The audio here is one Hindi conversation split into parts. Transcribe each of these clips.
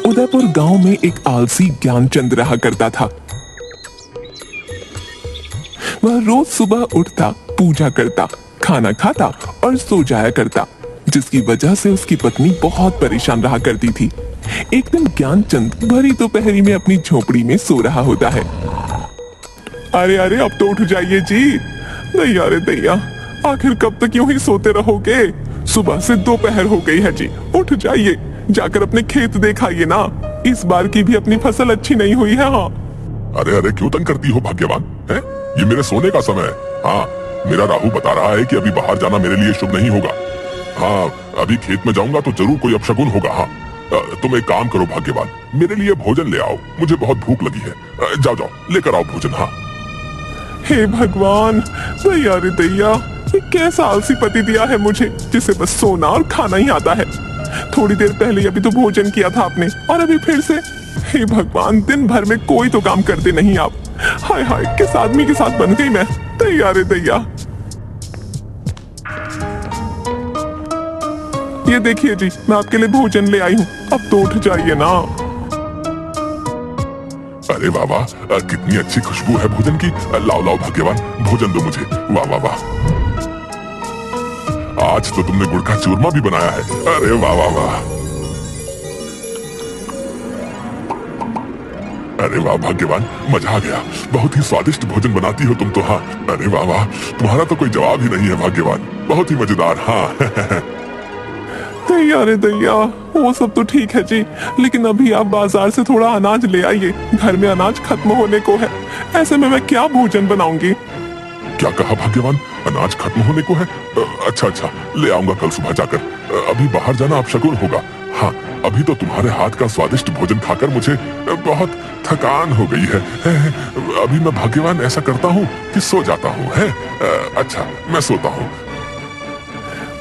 उदयपुर गांव में एक आलसी ज्ञानचंद रहा करता था। वह रोज सुबह उठता, पूजा करता, खाना खाता और सो जाया करता, जिसकी वजह से उसकी पत्नी बहुत परेशान रहा करती थी। एक दिन ज्ञानचंद भरी दोपहरी में अपनी झोपड़ी में सो रहा होता है। अरे अरे अब तो उठ जाइए जी। दैया रे दैया, आखिर कब तक यूं ही सोते रहोगे? सुबह से दोपहर हो गई है जी, उठ जाइए, जाकर अपने खेत दिखाइए ना। इस बार की भी अपनी फसल अच्छी नहीं हुई है। हाँ। अरे अरे क्यों तंग करती हो भाग्यवान? है ये मेरे सोने का समय है। हाँ, मेरा राहु बता रहा है कि अभी बाहर जाना मेरे लिए शुभ नहीं होगा। हाँ, अभी खेत में जाऊंगा तो जरूर कोई अपशगुन होगा। हाँ, तुम एक काम करो भाग्यवान, मेरे लिए भोजन ले आओ, मुझे बहुत भूख लगी है। जाओ जाओ लेकर आओ भोजन। हाँ। हे भगवान, दैया रे दैया, ये कैसा आलसी पति दिया है मुझे, जिसे बस सोना और खाना ही आता है। थोड़ी देर पहले अभी तो भोजन किया था आपने और अभी फिर से। हे भगवान, दिन भर में कोई तो काम करते नहीं आप। हाय हाय, किस आदमी के साथ बन गई मैं। दैया रे दैया। ये देखिए जी, मैं आपके लिए भोजन ले आई हूँ, अब तो उठ जाइए ना। अरे वाह वाह, कितनी अच्छी खुशबू है भोजन की। लाओ लाओ भाग्यवान, भोजन दो मुझे। वाह वाह वाह, आज तो तुमने गुड़ का चूरमा भी बनाया है। अरे वाह वाह वाह, अरे वाह भाग्यवान, मजा आ गया। बहुत ही स्वादिष्ट भोजन बनाती हो तुम तो। हाँ, अरे वाह वाह, तुम्हारा तो कोई जवाब ही नहीं है भाग्यवान, बहुत ही मजेदार। हाँ। दैया रे दैया, वो सब तो ठीक है जी, लेकिन अभी आप बाजार से थोड़ा अनाज ले आइए, घर में अनाज खत्म होने को है। ऐसे में मैं क्या भोजन बनाऊंगी? क्या कहा भाग्यवान? अनाज खत्म होने को है? अच्छा अच्छा, ले आऊंगा कल सुबह जाकर। अभी बाहर जाना अपशगुन होगा। हाँ, अभी तो तुम्हारे हाथ का स्वादिष्ट भोजन खाकर मुझे बहुत थकान हो गई है। अभी मैं भाग्यवान ऐसा करता हूँ कि सो जाता हूँ। अच्छा, मैं सोता हूँ।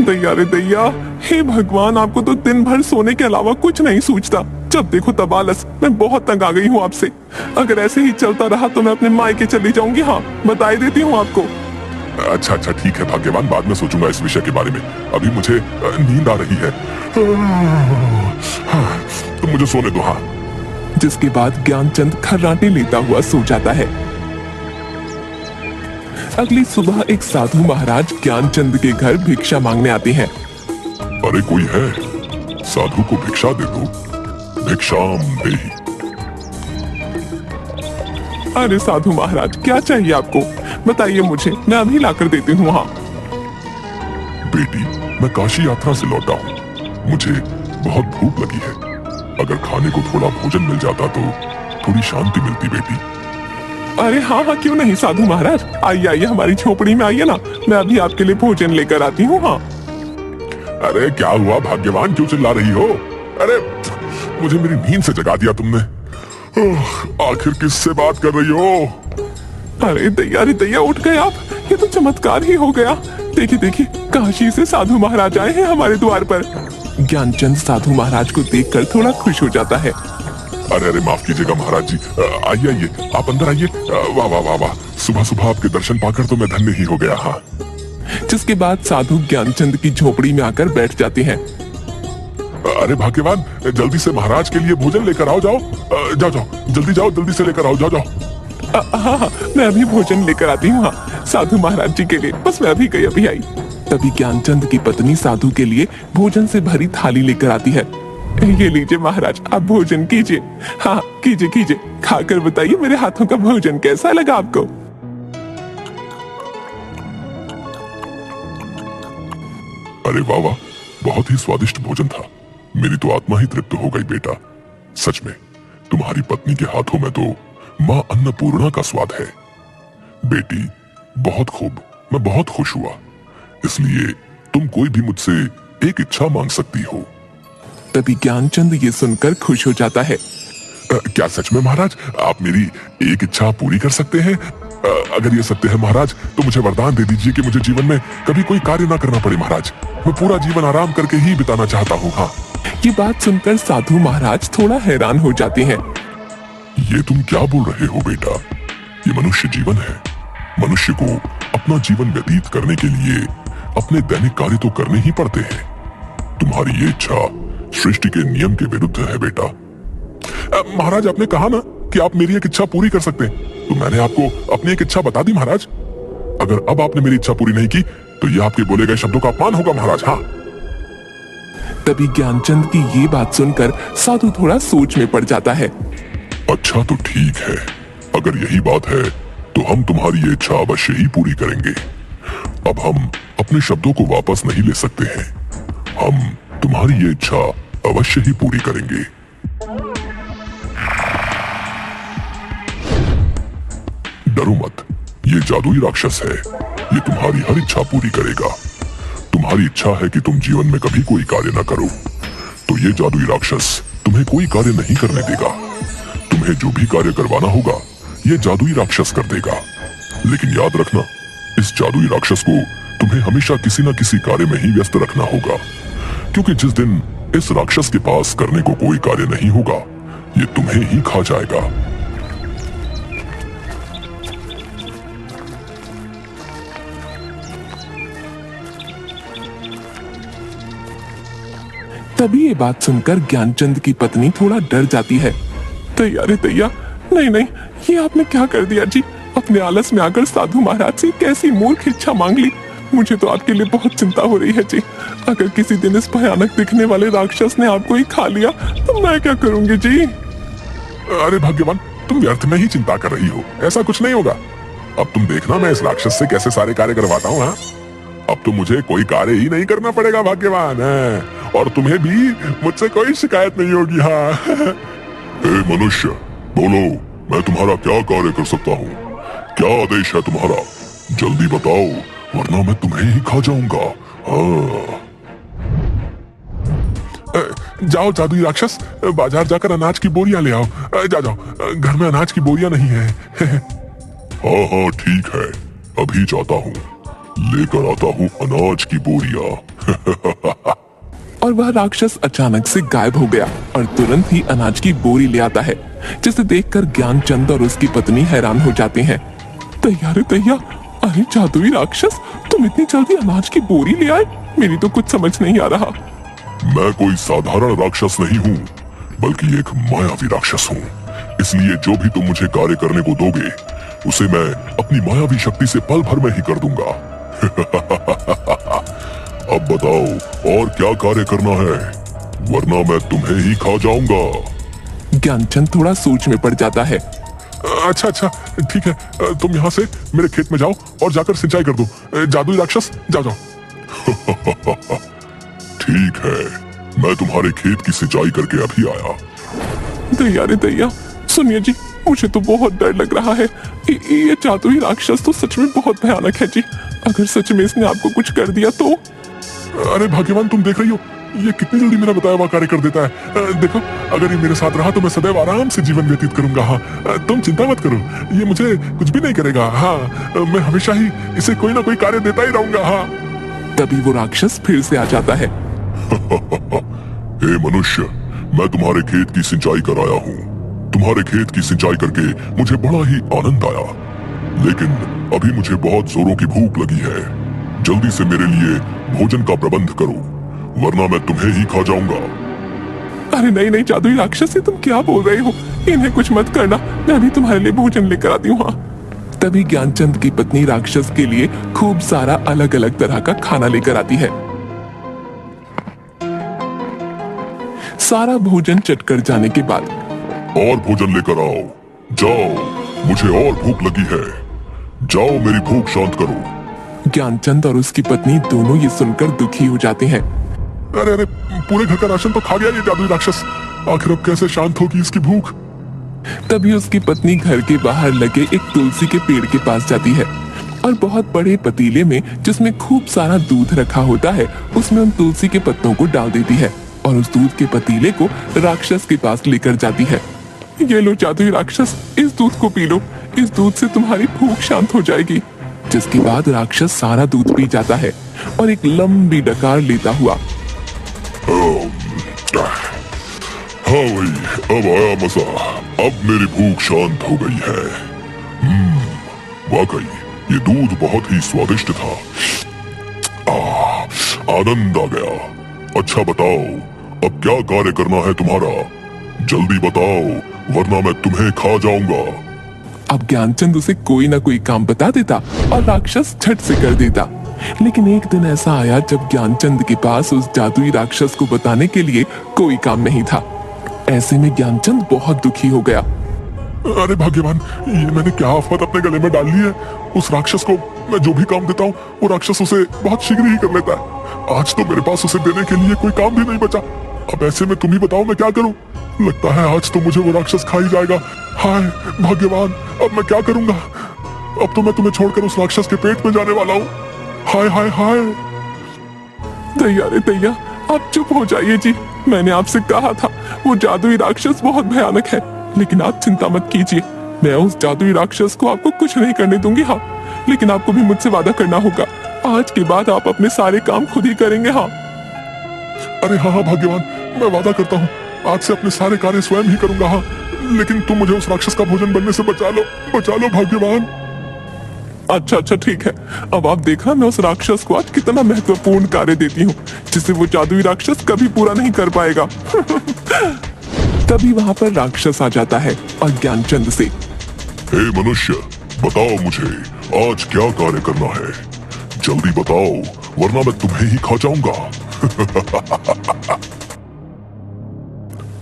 दैया रे दैया, हे भगवान, आपको तो दिन भर सोने के अलावा कुछ नहीं सूझता। जब देखो तब आलस। मैं बहुत तंग आ गई हूँ आपसे। अगर ऐसे ही चलता रहा तो मैं अपने मायके चली जाऊंगी। हाँ, बताई देती हूँ आपको। अच्छा अच्छा ठीक है भाग्यवान, बाद में सोचूंगा इस विषय के बारे में। अभी मुझे नींद आ रही है। हाँ, तो मुझे सोने दो। हाँ। जिसके बाद ज्ञानचंद खर्राटे लेता हुआ सो जाता है। अगली सुबह एक साधु महाराज ज्ञानचंद के घर भिक्षा मांगने आते हैं। अरे कोई है? साधु को भिक्षा दे दो, भिक्षाम देहि। अरे साधु महाराज, क्या चाहिए आपको? बताइए मुझे, मैं अभी लाकर देती हूँ। हाँ। बेटी, मैं काशी यात्रा से लौटा हूँ, मुझे बहुत भूख लगी है। अगर खाने को थोड़ा भोजन मिल जाता तो थोड़ी शांति मिलती बेटी। अरे हाँ हाँ, क्यों नहीं साधु महाराज, आइए आइए, हमारी झोपड़ी में आइए ना, मैं अभी आपके लिए भोजन लेकर आती हूँ। हाँ। अरे क्या हुआ भाग्यवान, क्यों चिल्ला रही हो? अरे मुझे मेरी नींद से जगा दिया तुमने। आखिर किससे बात कर रही हो? अरे दैया रे दैया, उठ गए आप, ये तो चमत्कार ही हो गया। देखिए देखिए, काशी से साधु महाराज आए हैं हमारे द्वार पर। ज्ञानचंद साधु महाराज को देखकर थोड़ा खुश हो जाता है। अरे अरे माफ कीजिएगा महाराज जी, आइए आइए, आप अंदर आइए। वाह वाह वाह वाह, सुबह सुबह आपके दर्शन पाकर तो मैं धन्य ही हो गया। हाँ। जिसके बाद साधु ज्ञानचंद की झोपड़ी में आकर बैठ जाते हैं। अरे भाग्यवान, जल्दी से महाराज के लिए भोजन लेकर आओ। जाओ जाओ जाओ, जल्दी जाओ, जल्दी से लेकर आओ। जाओ जाओ। हाँ हाँ, मैं अभी भोजन लेकर आती हूँ। हाँ, साधु महाराज जी के लिए, बस मैं अभी गई, अभी आई। तभी ज्ञानचंद की पत्नी साधु के लिए भोजन से भरी थाली लेकर आती है। ये लीजिए महाराज, आप भोजन कीजिए। हाँ, कीजिए कीजिए, खाकर बताइए मेरे हाथों का भोजन कैसा लगा आपको। अरे वाह वाह, बहुत ही स्वादिष्ट भोजन था। मेरी तो आत्मा ही तृप्त हो गई बेटा। सच में तुम्हारी पत्नी के हाथों में तो माँ अन्नपूर्णा का स्वाद है। बेटी बहुत खूब, मैं बहुत खुश हुआ। इसलिए तुम कोई भी मुझसे एक इच्छा मांग सकती हो। तभी ज्ञानचंद ये सुनकर खुश हो जाता है। क्या सच में महाराज, आप मेरी एक इच्छा पूरी कर सकते हैं? अगर ये सत्य है महाराज, तो मुझे वरदान दे दीजिए कि मुझे जीवन में कभी कोई कार्य ना करना पड़े महाराज। मैं पूरा जीवन आराम करके ही बिताना चाहता हूँ। हाँ। ये बात सुनकर साधु महाराज थोड़ा हैरान हो जाते हैं। ये तुम क्या बोल रहे हो बेटा? ये मनुष्य जीवन है। मनुष्य को अपना जीवन व्यतीत करने के लिए अपने दैनिक कार्य तो करने ही पड़ते हैं। तुम्हारी ये इच्छा सृष्टि के नियम के विरुद्ध है बेटा। महाराज, आपने कहा ना कि आप मेरी एक इच्छा पूरी कर सकते हैं, तो मैंने आपको अपनी एक इच्छा बता दी महाराज। अगर अब आपने मेरी इच्छा पूरी नहीं की तो ये आपके बोले गए शब्दों का अपमान होगा महाराज। हाँ। तभी ज्ञानचंद की ये बात सुनकर साधु थोड़ा सोच में पड़ जाता है। अच्छा तो ठीक है, अगर यही बात है तो हम तुम्हारी ये इच्छा अवश्य ही पूरी करेंगे। अब हम अपने शब्दों को वापस नहीं ले सकते हैं, हम तुम्हारी ये इच्छा अवश्य ही पूरी करेंगे। डरो मत, ये जादुई राक्षस है, ये तुम्हारी हर इच्छा पूरी करेगा। तुम्हारी इच्छा है कि तुम जीवन में कभी कोई कार्य न करो, तो ये जादुई राक्षस तुम्हें कोई कार्य नहीं करने देगा। तुम्हें जो भी कार्य करवाना होगा ये जादुई राक्षस कर देगा। लेकिन याद रखना, इस जादुई राक्षस को तुम्हें हमेशा किसी न किसी कार्य में ही व्यस्त रखना होगा, क्योंकि जिस दिन इस राक्षस के पास करने को कोई कार्य नहीं होगा, ये तुम्हें ही खा जाएगा। तभी ये बात सुनकर ज्ञानचंद की पत्नी थोड़ा डर जाती है। तैया रे तैया, नहीं नहीं, ये आपने क्या कर दिया जी? अपने आलस में आकर साधु महाराज से कैसी मूर्ख इच्छा मांग ली। मुझे तो आपके लिए बहुत चिंता हो रही है जी। अगर किसी दिन इस भयानक दिखने वाले राक्षस ने आपको ही खा लिया तो मैं क्या करूंगी जी? अरे भाग्यवान, तुम व्यर्थ में ही चिंता कर रही हो, ऐसा कुछ नहीं होगा। अब तुम देखना मैं इस राक्षस से कैसे सारे कार्य करवाता हूँ। हाँ, अब तो मुझे कोई कार्य ही नहीं करना पड़ेगा भाग्यवान है, और तुम्हें भी मुझसे कोई शिकायत नहीं होगी। हाँ। ए मनुष्य, बोलो, मैं तुम्हारा क्या कार्य कर सकता हूँ? क्या आदेश है तुम्हारा? जल्दी बताओ, वरना मैं तुम्हें ही खा जाऊंगा। हाँ। जाओ जादुई राक्षस, बाजार जाकर अनाज की बोरियां ले आओ। जा जाओ, घर में अनाज की बोरियां नहीं है। हाँ हाँ ठीक है, अभी जाता हूँ, लेकर आता हूँ अनाज की बोरियां। और वह राक्षस अचानक से गायब हो गया और तुरंत ही अनाज की बोरी ले आता है, जिसे देखकर ज्ञानचंद और उसकी पत्नी हैरान हो जाते हैं। तैया रे तैया, अरे जादुई राक्षस, तुम इतनी जल्दी अनाज की बोरी ले आए? मेरी तो कुछ समझ नहीं आ रहा। मैं कोई साधारण राक्षस नहीं हूँ, बल्कि एक मायावी राक्षस हूँ। इसलिए जो भी तुम मुझे कार्य करने को दोगे, उसे मैं अपनी मायावी शक्ति से पल भर में ही कर दूंगा। अब बताओ और क्या कार्य करना है, वरना मैं तुम्हें ही खा जाऊंगा। ज्ञानचंद थोड़ा सोच में पड़ जाता है। अच्छा अच्छा ठीक है, तुम यहाँ से मेरे खेत में जाओ और जाकर सिंचाई कर दो। जादुई राक्षस, जाओ जाओ। ठीक है, मैं तुम्हारे खेत की सिंचाई करके अभी आया। दैया रे दैया, सुनिए जी, मुझे तो बहुत डर लग रहा है। ये जादुई राक्षस तो सच में बहुत भयानक है जी। अगर सच में इसने आपको कुछ कर दिया तो? अरे भाग्यवान, तुम देख रही हो ये कितनी जल्दी मेरा बताया हुआ कार्य कर देता है। देखो, अगर ये मेरे साथ रहा तो मैं सदैव आराम से जीवन व्यतीत करूंगा। हाँ, तुम चिंता मत करो, ये मुझे कुछ भी नहीं करेगा। हाँ, मैं हमेशा ही इसे कोई ना कोई कार्य देता ही रहूंगा। हाँ। तभी वो राक्षस फिर से आ जाता है। हे मनुष्य, मैं तुम्हारे खेत की सिंचाई कर आया हूँ। तुम्हारे खेत की सिंचाई करके मुझे बड़ा ही आनंद आया, लेकिन अभी मुझे बहुत जोरों की भूख लगी है। जल्दी से मेरे लिए भोजन का प्रबंध करो, वरना मैं तुम्हें ही खा जाऊंगा। अरे नहीं नहीं जादुई राक्षस, तुम क्या बोल रहे हो? इन्हें कुछ मत करना, मैं अभी तुम्हारे लिए भोजन लेकर आती हूँ। हाँ। तभी ज्ञानचंद की पत्नी राक्षस के लिए खूब सारा अलग अलग तरह का खाना लेकर आती है। सारा भोजन चटकर जाने के बाद, और भोजन लेकर आओ, जाओ, मुझे और भूख लगी है, जाओ मेरी भूख शांत करो। ज्ञानचंद और उसकी पत्नी दोनों ये सुनकर दुखी हो जाते हैं। अरे अरे, पूरे घर का राशन तो खा गया ये जादुई राक्षस, आखिर अब कैसे शांत होगी इसकी भूख? तभी उसकी पत्नी घर के बाहर लगे एक तुलसी के पेड़ के पास जाती है और बहुत बड़े पतीले में, जिसमें खूब सारा दूध रखा होता है, उसमें उन तुलसी के पत्तों को डाल देती है और उस दूध के पतीले को राक्षस के पास लेकर जाती है। ये लो जादुई राक्षस, इस दूध को पी लो, इस दूध से तुम्हारी भूख शांत हो जाएगी। जिसके बाद राक्षस सारा दूध पी जाता है और एक लंबी डकार लेता हुआ, हाँ भाई, अब आया मजा, अब मेरी भूख शांत हो गई है। वाकई ये दूध बहुत ही स्वादिष्ट था। आनंद आ गया। अच्छा बताओ, अब क्या कार्य करना है तुम्हारा? जल्दी बताओ, वरना मैं तुम्हें खा जाऊंगा। अब ज्ञानचंद उसे कोई ना कोई काम बता देता और राक्षस झट से कर देता। लेकिन एक दिन ऐसा आया जब ज्ञानचंद के पास उस जादुई राक्षस को बताने के लिए कोई काम नहीं था। ऐसे में ज्ञानचंद बहुत दुखी हो गया। अरे भाग्यवान, ये मैंने क्या आफत अपने गले में डाल ली है। उस राक्षस को मैं जो भी काम देता हूँ वो राक्षस उसे बहुत शीघ्र ही कर लेता है। आज तो मेरे पास उसे देने के लिए कोई काम भी नहीं बचा। अब ऐसे में तुम ही बताओ मैं क्या करूं। लगता है आज तो मुझे वो राक्षस खा ही जाएगा। हाय भाग्यवान, अब मैं क्या करूंगा। अब तो मैं तुम्हें छोड़कर उस राक्षस के पेट में जाने वाला हूँ। हाय हाय हाय। दैया रे दैया, आप चुप हो जाइए जी। मैंने आपसे कहा था वो जादुई राक्षस बहुत भयानक है। लेकिन आप चिंता मत कीजिए, मैं उस जादुई राक्षस को आपको कुछ नहीं करने दूंगी। हाँ, लेकिन आपको भी मुझसे वादा करना होगा। आज के बाद आप अपने सारे काम खुद ही करेंगे। हाँ। अरे हाँ हाँ भाग्यवान, मैं वादा करता हूँ आज से अपने सारे कार्य स्वयं ही करूंगा। हाँ, लेकिन तुम मुझे उस राक्षस का भोजन बनने से बचा लो भाग्यवान। अच्छा अच्छा ठीक है। अब आप देखा मैं उस राक्षस को आज कितना महत्वपूर्ण कार्य देती हूँ जिसे वो जादुई राक्षस कभी पूरा नहीं कर पाएगा। तभी वहां पर राक्षस आ जाता है और ज्ञानचंद से, हे मनुष्य, बताओ मुझे आज क्या कार्य करना है। जल्दी बताओ, वरना मैं तुम्हें ही खा जाऊंगा।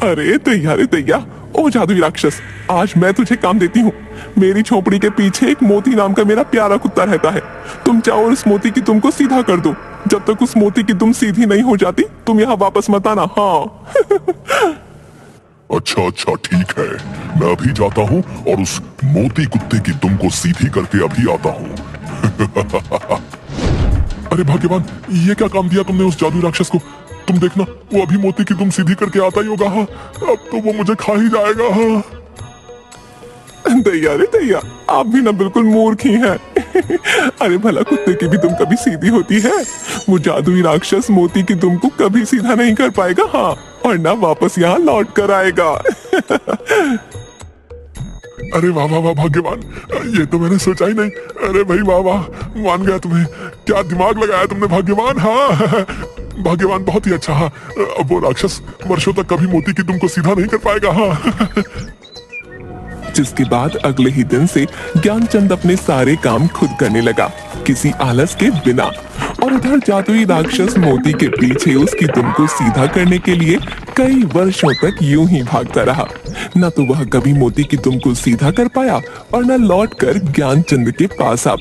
अरे दैया, ओ जादुई राक्षस, आज मैं तुझे काम देती हूँ। मेरी झोपड़ी के पीछे एक मोती नाम का मेरा प्यारा कुत्ता रहता है। तुम चाहो उस मोती की दुम को सीधा कर दो। जब तक उस मोती की दुम सीधी नहीं हो जाती तुम यहाँ वापस मत आना। हाँ। अच्छा ठीक है, मैं अभी जाता हूँ और उस मोती कुत्ते की दुम को सीधी करके अभी आता हूँ। अरे भाग्यवान, ये क्या काम दिया तुमने उस जादुई राक्षस को। तुम देखना, वो अभी मोती की दुम सीधी करके आता ही होगा। हाँ, अब तो वो मुझे खा ही जाएगा। हाँ। दैया रे दैया, आप भी ना बिल्कुल मूर्ख ही हैं। अरे भला कुत्ते की भी दुम कभी सीधी होती है। वो जादुई राक्षस मोती की दुम को कभी सीधा नहीं कर पाएगा। हाँ, और ना वापस यहाँ लौट कर आएगा। अरे वाह वाह वाह भाग्यवान, ये तो मैंने सोचा ही नहीं। अरे भाई वाह वाह, मान गया तुम्हें। क्या दिमाग लगाया तुमने भाग्यवान। हाँ भाग्यवान, बहुत ही अच्छा। हाँ, अब वो राक्षस वर्षों तक कभी मोती की दुम को सीधा नहीं कर पाएगा। हाँ। जिसके बाद अगले ही दिन से ज्ञानचंद अपने सारे काम खुद करने लगा, किसी आलस के बिना। और उधर जादुई राक्षस मोती के पीछे उसकी दुम को सीधा करने के लिए कई वर्षों तक यूं ही भागता रहा। न तो वह कभी मोती की दुम को सीधा कर पाया और न लौटकर ज्ञानचंद के पास आ